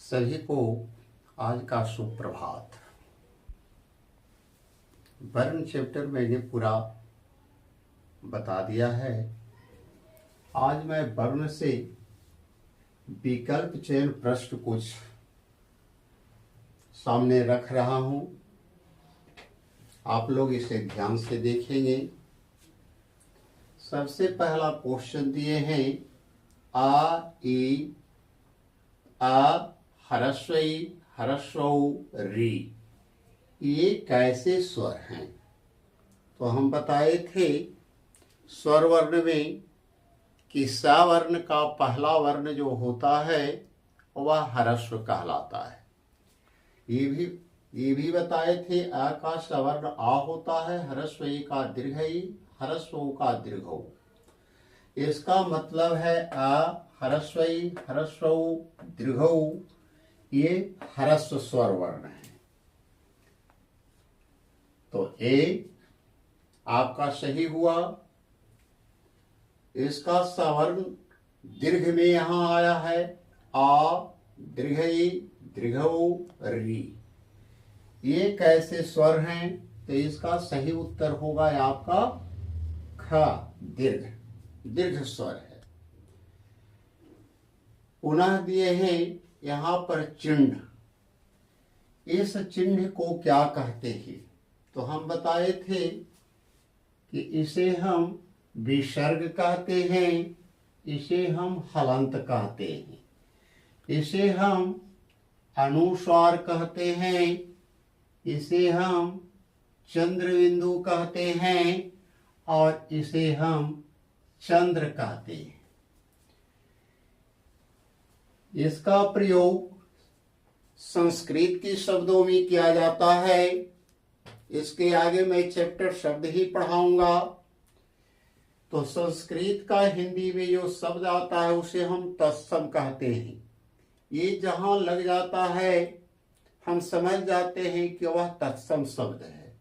सभी को आज का सुप्रभात। वर्ण चैप्टर मैंने पूरा बता दिया है। आज मैं वर्ण से विकल्प चयन प्रश्न कुछ सामने रख रहा हूं। आप लोग इसे ध्यान से देखेंगे। सबसे पहला क्वेश्चन दिए हैं आ ई आ ह्रस्व ई ह्रस्व री, ये कैसे स्वर हैं? तो हम बताए थे स्वर वर्ण में कि स वर्ण का पहला वर्ण जो होता है वह ह्रस्व कहलाता है। ये भी बताए थे अ का सवर्ण आ होता है, ह्रस्व ई का दीर्घ ई, ह्रस्व उ का दीर्घ उ। इसका मतलब है अ ह्रस्व ई ह्रस्व उ दीर्घ उ, ये ह्रस्व स्वर वर्ण है। तो ए आपका सही हुआ। इसका सवर्ण दीर्घ में यहां आया है आ दीर्घ ई दीर्घ उ री, ये कैसे स्वर हैं? तो इसका सही उत्तर होगा आपका ख, दीर्घ दीर्घ स्वर है। पुनः दिए हैं यहां पर चिन्ह। इस चिन्ह को क्या कहते हैं? तो हम बताए थे कि इसे हम विसर्ग कहते हैं, इसे हम हलंत कहते हैं, इसे हम अनुस्वार कहते हैं, इसे हम चंद्र बिंदु कहते हैं और इसे हम चंद्र कहते हैं। इसका प्रयोग संस्कृत के शब्दों में किया जाता है। इसके आगे मैं चैप्टर शब्द ही पढ़ाऊंगा। तो संस्कृत का हिंदी में जो शब्द आता है उसे हम तत्सम कहते हैं। ये जहां लग जाता है हम समझ जाते हैं कि वह तत्सम शब्द है।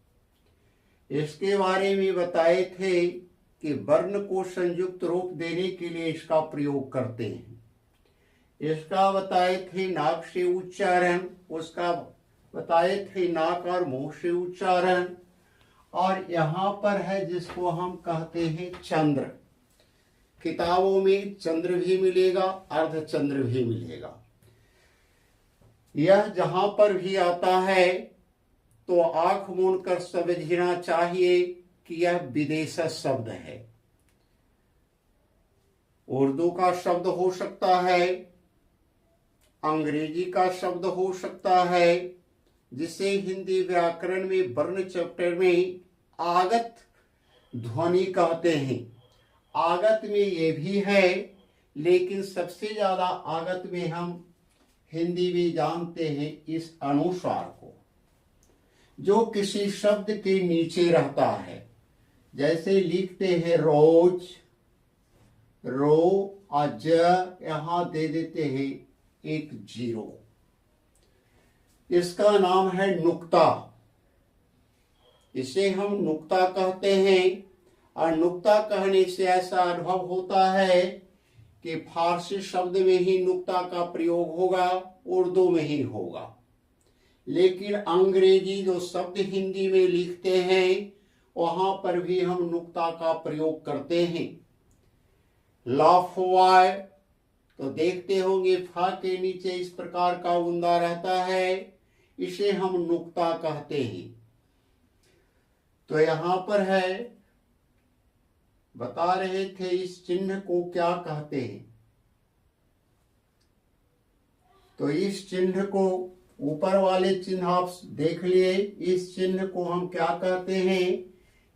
इसके बारे में बताए थे कि वर्ण को संयुक्त रूप देने के लिए इसका प्रयोग करते हैं। इसका बताए थे नाक से उच्चारण, उसका बताए थे नाक और मुंह से उच्चारण, और यहाँ पर है जिसको हम कहते हैं चंद्र। किताबों में चंद्र भी मिलेगा, अर्धचंद्र भी मिलेगा। यह जहां पर भी आता है तो आंख मूंद कर समझना चाहिए कि यह विदेश शब्द है। उर्दू का शब्द हो सकता है, अंग्रेजी का शब्द हो सकता है, जिसे हिंदी व्याकरण में वर्ण चैप्टर में आगत ध्वनि कहते हैं। आगत में ये भी है, लेकिन सबसे ज्यादा आगत में हम हिंदी में जानते हैं इस अनुस्वार को, जो किसी शब्द के नीचे रहता है। जैसे लिखते हैं रोज, रो और ज, यहां दे देते हैं एक जीरो। इसका नाम है नुक्ता। इसे हम नुक्ता कहते हैं। और नुक्ता कहने से ऐसा अनुभव होता है कि फारसी शब्द में ही नुक्ता का प्रयोग होगा, उर्दू में ही होगा। लेकिन अंग्रेजी जो शब्द हिंदी में लिखते हैं वहां पर भी हम नुक्ता का प्रयोग करते हैं। लाफवाय तो देखते होंगे फा के नीचे इस प्रकार का उंदा रहता है, इसे हम नुक्ता कहते हैं। तो यहां पर है बता रहे थे इस चिन्ह को क्या कहते हैं। तो इस चिन्ह को, ऊपर वाले चिन्ह आप देख लिए, इस चिन्ह को हम क्या कहते हैं?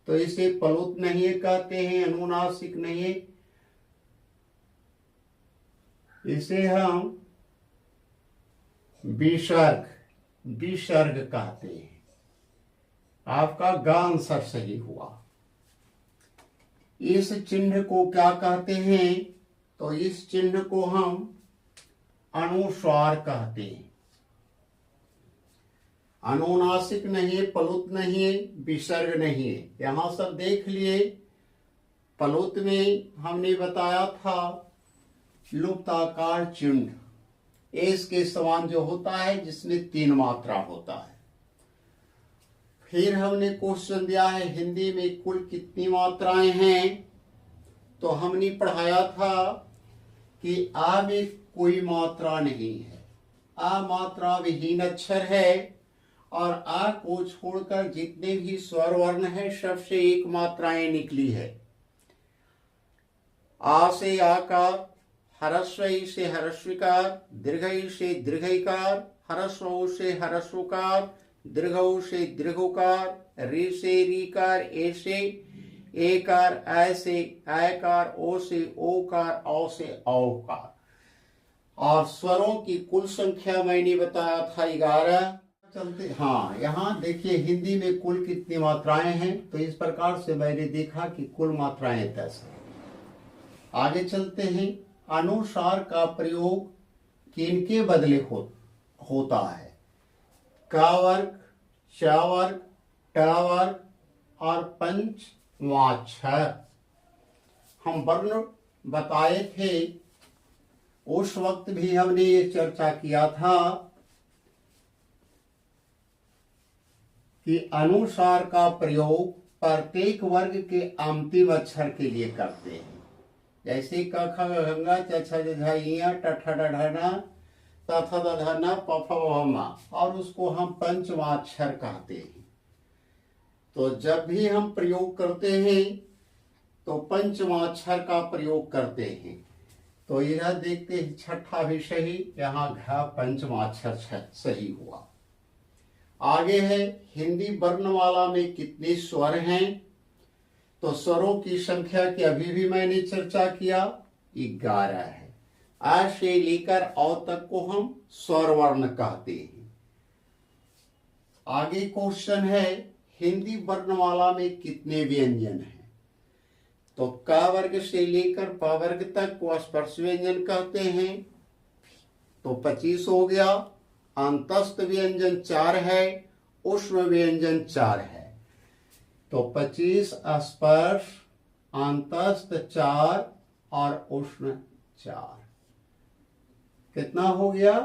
तो इसे प्लुत नहीं कहते हैं, अनुनासिक नहीं, इसे हम विसर्ग विसर्ग कहते हैं। आपका ग आंसर सही हुआ। इस चिन्ह को क्या कहते हैं? तो इस चिन्ह को हम अनुस्वार कहते हैं। अनुनासिक नहीं है, प्लुत नहीं है, विसर्ग नहीं है। यहां सब देख लिए। प्लुत में हमने बताया था लुप्ताकार चिन्ह, एस के समान जो होता है जिसमें 3 मात्रा होता है। फिर हमने क्वेश्चन दिया है हिंदी में कुल कितनी मात्राएं हैं। तो हमने पढ़ाया था कि आ में कोई मात्रा नहीं है, आ मात्रा विहीन अक्षर है और आ को छोड़कर जितने भी स्वर वर्ण है सबसे एक मात्राएं निकली है। आ से आकार, ह्रस्व ई से ह्रस्विकार, दीर्घ ई से दीर्घइकार, ह्रस्व से ह्रस्वकार, दीर्घ ऊ से दीर्घोकार, री से रीकार, ए से एकार, ऐ से ऐकार, ओ से ओकार, औ से औकार। और स्वरों की कुल संख्या मैंने बताया था 11। चलते हाँ, यहाँ देखिए हिंदी में कुल कितनी मात्राएं हैं। तो इस प्रकार से मैंने देखा कि कुल मात्राएं 10 हैं। आगे चलते हैं। अनुसार का प्रयोग किनके बदले होता है? का वर्ग, च वर्ग, ट वर्ग और पंचवाचक। हम वर्ण बताए थे, उस वक्त भी हमने ये चर्चा किया था कि अनुसार का प्रयोग प्रत्येक वर्ग के अंतिम अक्षर के लिए करते हैं। जैसे क ख ग घ छ छ ज झ ञ ट ठ ड ढ न त थ द ध न प फ ब म, और उसको हम पंचवाक्षर कहते हैं। तो जब भी हम प्रयोग करते हैं तो पंचवाक्षर का प्रयोग करते हैं। तो यह देखते हैं छठा भी सही, यहाँ घ पंचवाक्षर सही हुआ। आगे है हिंदी वर्णमाला में कितने स्वर हैं? तो स्वरों की संख्या की अभी भी मैंने चर्चा किया, 11 है। आ से लेकर औ तक को हम स्वर वर्ण कहते हैं। आगे क्वेश्चन है हिंदी वर्णमाला में कितने व्यंजन हैं? तो क वर्ग से लेकर प वर्ग तक को स्पर्श व्यंजन कहते हैं, तो 25 हो गया। अंतस्थ व्यंजन 4 है, उष्म व्यंजन 4 है। तो 25 स्पर्श, अंतस्थ 4 और उष्ण 4। कितना हो गया?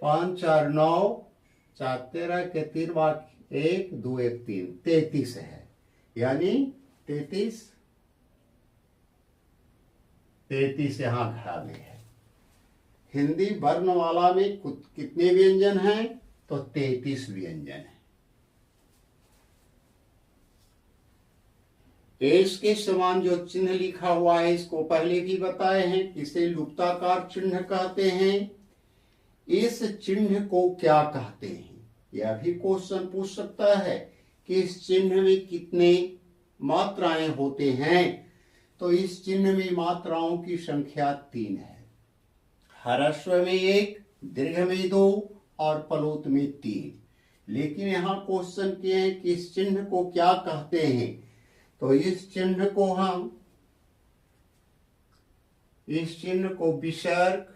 5 4 9, 4 13 के 3 बाकी 1 2 1 3, 33 है। यानी 33 यहाँ घड़ा में है। हिंदी वर्णमाला में कितने व्यंजन हैं? तो 33 व्यंजन है। एस के समान जो चिन्ह लिखा हुआ है इसको पहले भी बताए हैं, इसे लुप्ताकार चिन्ह कहते हैं। इस चिन्ह को क्या कहते हैं? यह भी क्वेश्चन पूछ सकता है कि इस चिन्ह में कितने मात्राएं होते हैं। तो इस चिन्ह में मात्राओं की संख्या 3 है। ह्रस्व में 1, दीर्घ में 2 और पलोत में 3। लेकिन यहाँ क्वेश्चन किए हैं कि इस चिन्ह को क्या कहते हैं। तो इस चिन्ह को विसर्ग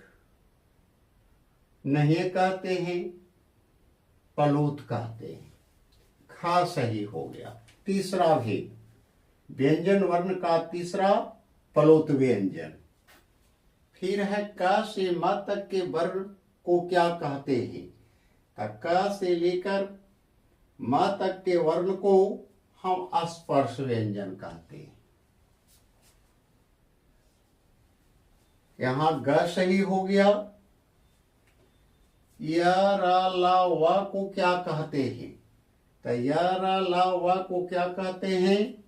नहीं कहते हैं, पलोत कहते हैं। खा सही हो गया। तीसरा भेद, व्यंजन वर्ण का तीसरा पलोत व्यंजन। फिर है क से म तक के वर्ण को क्या कहते हैं? क से लेकर म तक के वर्ण को हम स्पर्श व्यंजन कहते हैं। यहां ग सही हो गया। य रा ला वा को क्या कहते हैं? तो य रा ला वा को क्या कहते हैं?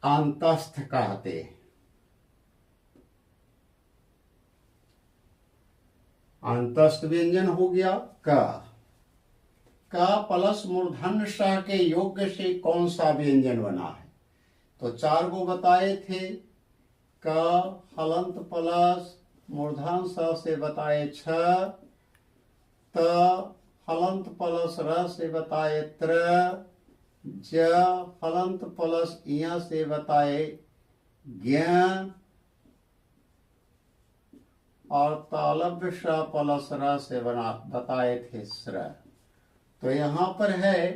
अंतस्थ कहते हैं। अंतस्थ व्यंजन हो गया क। का प्लस मूर्धन्य ष के योग से कौन सा व्यंजन बना है? तो 4 को बताए थे। क हलंत प्लस मूर्धन्य स से बताए 6, त हलंत प्लस र से बताए 3, ज हलंत प्लस इ से बताए 11 और तालव्य श प्लस र से बताए थे स्र। तो यहाँ पर है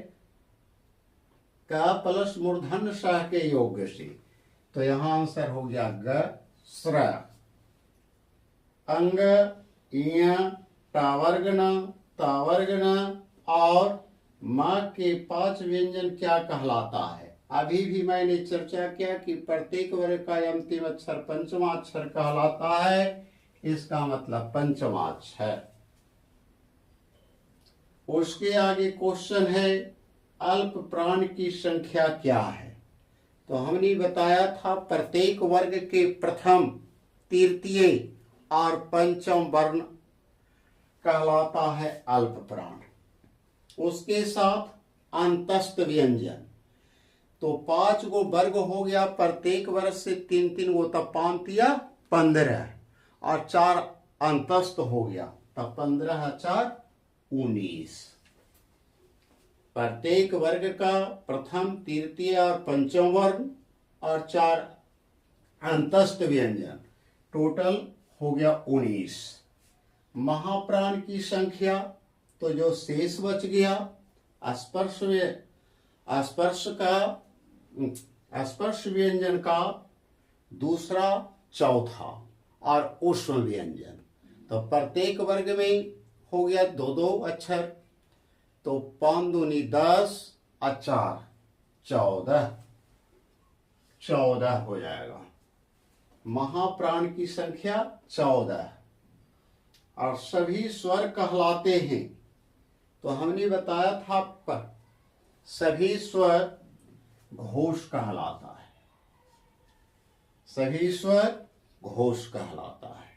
का प्लस मूर्धन्य श के योग से, तो यहाँ आंसर हो गया ग स्र। अंग, इय, टावर्ग न, तावर्ग न और माँ के 5 व्यंजन क्या कहलाता है। अभी भी मैंने चर्चा किया कि प्रत्येक वर्ग का अंतिम अक्षर पंचमा अक्षर कहलाता है, इसका मतलब पंचमा अक्षर। उसके आगे क्वेश्चन है अल्प प्राण की संख्या क्या है। तो हमने बताया था प्रत्येक वर्ग के प्रथम, तृतीय और पंचम वर्ण कहलाता है अल्प प्राण। उसके साथ अंतस्थ व्यंजन। तो 5 गो वर्ग हो गया, प्रत्येक वर्ग से 3-3 गो, तब 5 या 15 और 4 अंतस्थ हो गया, तब 15 4 19। प्रत्येक वर्ग का प्रथम, तृतीय और पंचम वर्ण और 4 अंतस्थ व्यंजन, टोटल हो गया 19। महाप्राण की संख्या, तो जो शेष बच गया स्पर्श व्यंजन का दूसरा, चौथा और ऊष्म व्यंजन। तो प्रत्येक वर्ग में हो गया 2-2 अक्षर, तो 5 दूनी 10 और 4 14 हो जाएगा। महाप्राण की संख्या 14 और सभी स्वर कहलाते हैं। तो हमने बताया था पर सभी स्वर घोष कहलाता है, सभी स्वर घोष कहलाता है।